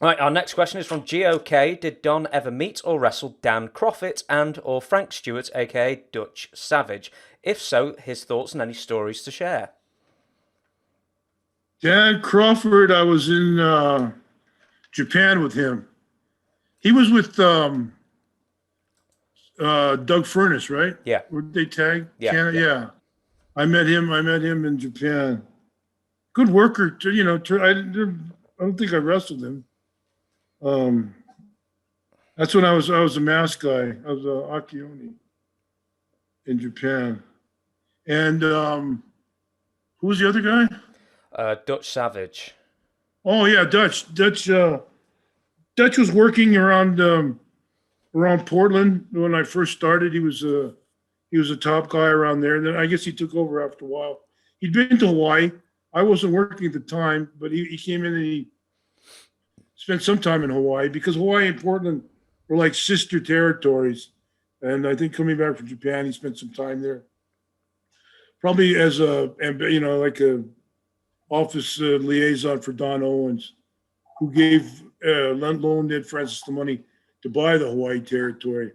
Right, our next question is from GOK. Did Don ever meet or wrestle Dan Croffett and or Frank Stewart, aka Dutch Savage? If so, his thoughts and any stories to share. Dan Crawford, I was in Japan with him. He was with Doug Furness, right? Yeah. Were they tag? Yeah. Yeah. I met him in Japan. Good worker. I don't think I wrestled him. That's when I was a mask guy. I was Akioni in Japan. And who was the other guy? Dutch Savage. Oh yeah, Dutch. Dutch was working around Portland when I first started. He was a top guy around there. And then I guess he took over after a while. He'd been to Hawaii. I wasn't working at the time, but he came in and he spent some time in Hawaii because Hawaii and Portland were like sister territories. And I think coming back from Japan, he spent some time there. Probably as like a office liaison for Don Owens, who gave loaned Ed Francis the money to buy the Hawaii territory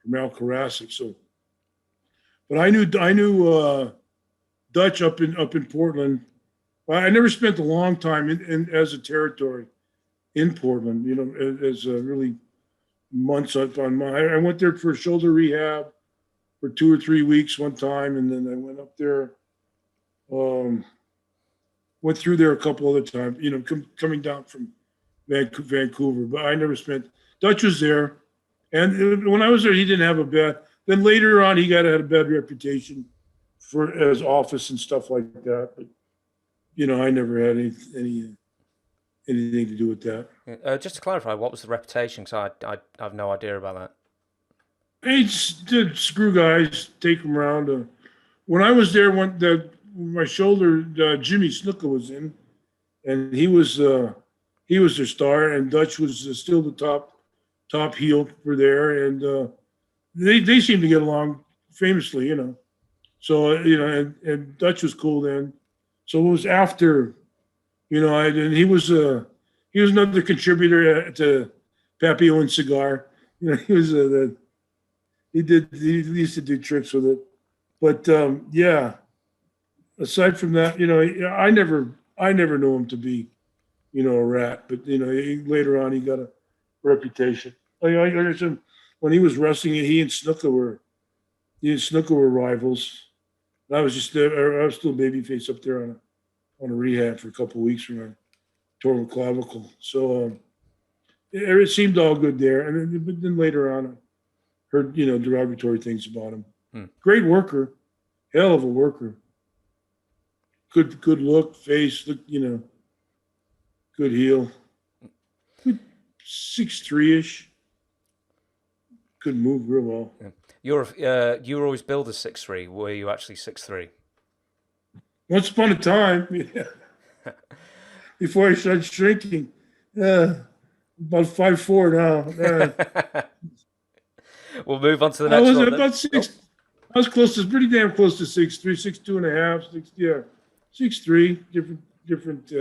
from Al Karasik. So, but I knew Dutch up in Portland. I never spent a long time in as a territory in Portland. As really months on my. I went there for shoulder rehab for 2 or 3 weeks one time, and then I went up there. Went through there a couple other times. Coming down from Vancouver, but I never spent. Dutch was there, and when I was there, he didn't have a bad. Then later on, he had a bad reputation for as office and stuff like that. But I never had anything to do with that. Just to clarify, what was the reputation? Because I have no idea about that. He just did screw guys, take them around. When I was there, my shoulder, Jimmy Snuka was in, and he was their star, and Dutch was still the top heel for there, and they seemed to get along famously, So and Dutch was cool then. So it was after, and he was another contributor to Pappy Owen Cigar. He was he used to do tricks with it, but yeah. Aside from that, I never knew him to be, a rat. But later on, he got a reputation. Like I said, when he was wrestling, he and Snuka were rivals. And I was just there. I was still babyface up there on a rehab for a couple of weeks from a torn clavicle. So it seemed all good there. And then later on, I heard derogatory things about him. Great worker, hell of a worker. Good look, face, good heel. Good 6'3"-ish. Could move real well. Yeah. You were always billed as 6'3". Were you actually 6'3"? Once upon a time, yeah. Before I started shrinking. About 5'4" now. We'll move on to the next one. I was about 6. I was pretty damn close to 6'3", 6'2" and a half, 6'3", different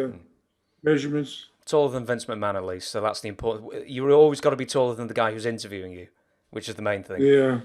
measurements. Taller than Vince McMahon, at least, so that's the important. You always got to be taller than the guy who's interviewing you, which is the main thing. Yeah.